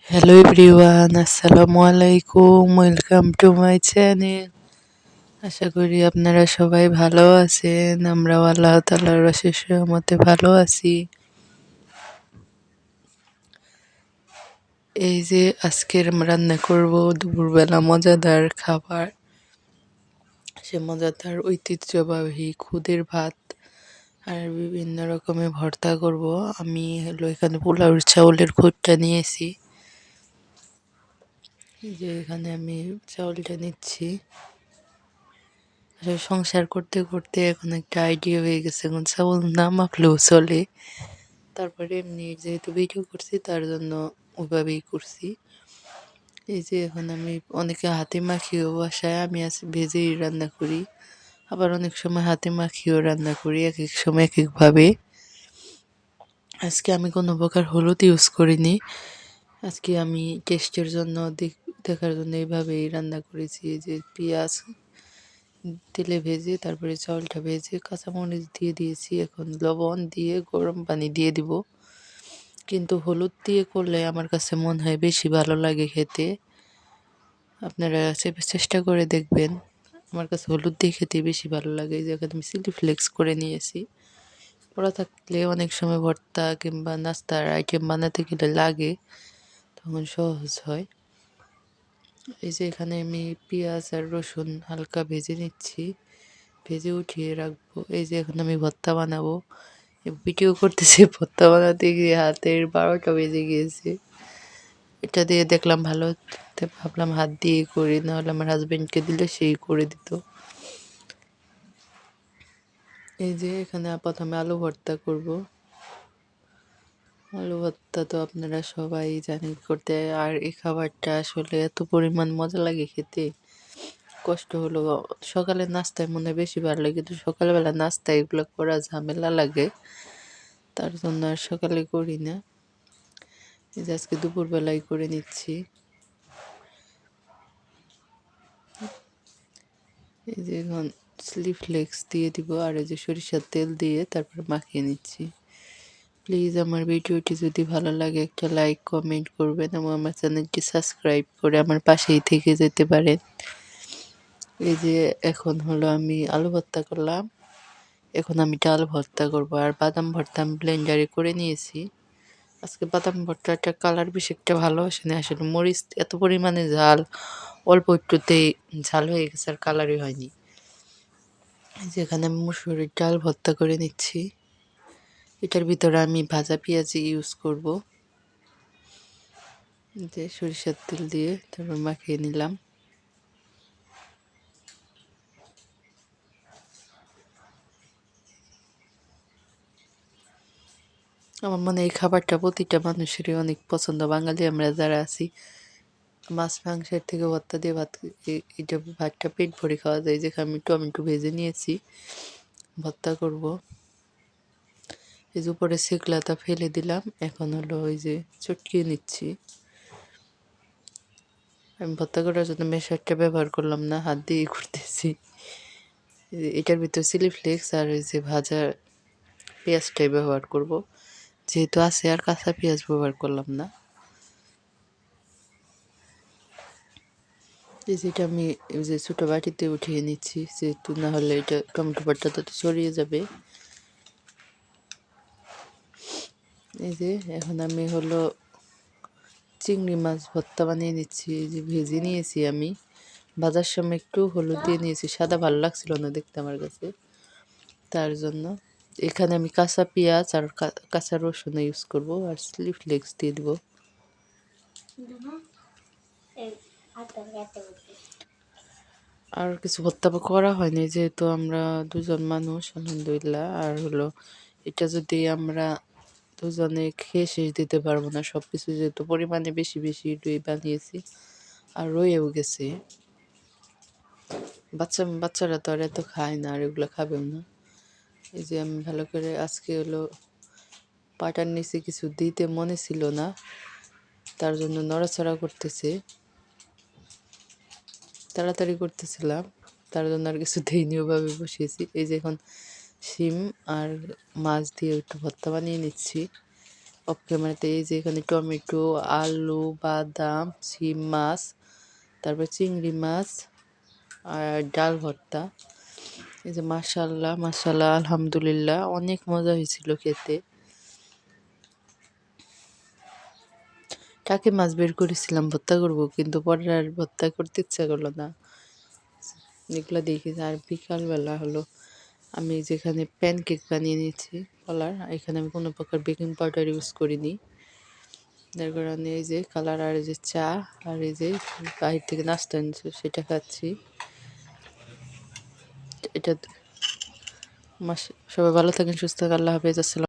Hello everyone, Assalamu alaikum, welcome to my channel. আশা করি আপনারা সবাই ভালো আছেন। আমরাও আল্লাহ তাআলার অশেষ রহমতে ভালো আছি। এই যে আজকের রান্না করব দুপুরবেলা মজাদার খাবার। সে মজাদার ঐতিহ্যবাহী খুদের ভাত আর বিভিন্ন রকমের ভর্তা করব। আমি এখানে পোলাওর চাউলের খুদটা নিয়েছি। এই যে এখানে আমি চাউলটা নিচ্ছি। আসলে সংসার করতে করতে এখন একটা আইডিয়া হয়ে গেছে, এখন চাউল না মাপলেও চলে। তারপরে এমনি যেহেতু ভিডিও করছি তার জন্য ওইভাবেই করছি। এই যে এখন আমি অনেকে হাতে মাখিয়েও বাসায়, আমি আজ ভেজেই রান্না করি। আবার অনেক সময় হাতে মাখিয়েও রান্না করি, এক এক সময় এক একভাবে। আজকে আমি কোনো প্রকার হলুদ ইউজ করিনি। আজকে আমি টেস্টের জন্য দেখার জন্য এইভাবেই রান্না করেছি। এই যে পেঁয়াজ তেলে ভেজে তারপরে চাউলটা ভেজে কাঁচামরিচ দিয়ে দিয়েছি। এখন লবণ দিয়ে গরম পানি দিয়ে দিব। কিন্তু হলুদ দিয়ে করলে আমার কাছে মনে হয় বেশি ভালো লাগে খেতে। আপনারা চেষ্টা করে দেখবেন। আমার কাছে হলুদ দিয়ে খেতে বেশি ভালো লাগে। এই যে এখানে আমি চিলি ফ্লেক্স করে নিয়েছি। ওরা থাকলে অনেক সময় ভর্তা কিংবা নাস্তার আইটেম বানাতে গেলে লাগে, তখন সহজ হয়। এই যে এখানে আমি পেঁয়াজ আর রসুন হালকা ভেজে নিচ্ছি, ভেজে উঠিয়ে রাখবো। এই যে এখন আমি ভর্তা বানাবো। ভিডিও করতেছি, ভর্তা বানাতে গিয়ে হাতের 12টা বেজে গিয়েছে। এটা দিয়ে দেখলাম ভালো হতে, ভাবলাম হাত দিয়ে করি, নাহলে আমার হাজবেন্ডকে দিলে সেই করে দিত। এই যে এখানে প্রথমে আলু ভর্তা করব। আলু ভর্তা তো আপনারা সবাই জানেন করতে, আর এই খাবারটা আসলে এত পরিমাণ মজা লাগে খেতে। কষ্ট হলো সকালের নাস্তায় মনে হয় বেশি ভালো লাগে, কিন্তু সকালবেলা নাস্তায় এগুলো করা ঝামেলা লাগে, তার জন্য আর সকালে করি না। এই যে আজকে দুপুরবেলায় করে নিচ্ছি। এই যে এখন চিলি ফ্লেক্স দিয়ে দিব, আর এই যে সরিষার তেল দিয়ে তারপর মাখিয়ে নিচ্ছি। প্লিজ আমার ভিডিওটি যদি ভালো লাগে একটা লাইক কমেন্ট করবেন এবং আমার চ্যানেলটি সাবস্ক্রাইব করে আমার পাশেই থেকে যেতে পারেন। এই যে এখন হলো আমি আলু ভর্তা করলাম, এখন আমি ডাল ভর্তা করব। আর বাদাম ভর্তা আমি ব্লেন্ডারে করে নিয়েছি। আজকে বাদাম ভর্তাটা কালার বেশি একটা ভালো আসে না, আসলে মরিচ এত পরিমাণে ঝাল, অল্প একটুতেই ঝাল হয়ে গেছে, আর কালারই হয়নি। যেখানে আমি মুসুরির ডাল ভর্তা করে নিচ্ছি। এটার ভিতরে আমি ভাজা পেঁয়াজ ইউজ করব। যে সরিষার তেল দিয়ে তারপর মাখিয়ে নিলাম। আমার মনে হয় এই খাবারটা প্রতিটা মানুষেরই অনেক পছন্দ। বাঙালি আমরা যারা আছি, মাছ মাংসের থেকে ভর্তা দিয়ে ভাত, এটা ভাতটা পেট ভরে খাওয়া যায়। যেখানে আমি টমেটো ভেজে নিয়েছি, ভর্তা করব। এই যে উপরে শেকলাটা ফেলে দিলাম, এখন হলো ওই যে চটকিয়ে নিচ্ছি। আমি ভর্তা করার জন্য মেশারটা ব্যবহার করলাম না, হাত দিয়ে করতেছি। এটার ভিতর চিলি ফ্লেক্স আর ওই যে ভাজা পেঁয়াজটাই ব্যবহার করব, যেহেতু আছে, আর কাঁচা পেঁয়াজ ব্যবহার করলাম না। এই যেটা আমি এই যে ছোটো বাটিতে উঠিয়ে নিচ্ছি, যেহেতু না হলে এটা টমেটো বাটা তো ছড়িয়ে যাবে। এই যে এখন আমি হলো চিংড়ি মাছ ভর্তা বানিয়ে নিচ্ছি। এই যে ভেজে নিয়েছি আমি, ভাজার সময় একটু হলুদ দিয়ে নিয়েছি, সাদা ভালো লাগছিল না দেখতে আমার কাছে, তার জন্য। এখানে আমি কাঁচা পেঁয়াজ আর কাঁচা রসুন ইউজ করব, আর চিলি ফ্লেক্স দিয়ে দিব। আর কিছু ভর্তা করা হয়নি, যেহেতু আমরা দুজন মানুষ আলহামদুলিল্লাহ। আর হলো এটা যদি আমরা দুজনে খেয়ে শেষ দিতে পারবো না সব কিছু, যেহেতু পরিমাণে বেশি বেশি বানিয়েছি আর রয়েও গেছে। বাচ্চারা তো আর এত খায় না, আর এগুলো খাবেও না। এই যে আমি ভালো করে আজকে হলো পাটার নিচে কিছু দিতে মনে ছিল না, তার জন্য নড়াচড়া করতেছে, তাড়াতাড়ি করতেছিলাম, তার জন্য আর কিছু দেইনি, ওভাবে বসিয়েছি। এই যে এখন শিম আর মাছ দিয়ে একটু ভর্তা বানিয়ে নিচ্ছি। অফ ক্যামেরাতে। এই যে এখানে টমেটো, আলু, বাদাম, শিম মাছ, তারপর চিংড়ি মাছ আর ডাল ভর্তা। এই যে মাশাল্লাহ মাশাল্লাহ আলহামদুলিল্লাহ, অনেক মজা হয়েছিল খেতে। টাকি মাছ বের করেছিলাম ভর্তা করব, কিন্তু পরে আর ভর্তা করতে ইচ্ছা করলো না। এগুলো দেখি। আর বিকালবেলা হলো আমি যেখানে প্যানকেক বানিয়ে নিয়েছি কলার, এখানে আমি কোনো প্রকার বেকিং পাউডার ইউজ করিনি। যার কারণে এই যে কালার আর এই যে চা আর এই যে বাইরে থেকে নাস্তা এনেছি সেটা খাচ্ছি। এটা সবাই ভালো থাকেন, সুস্থ থাকেন, আল্লাহ হাফেজ, আসসালাম।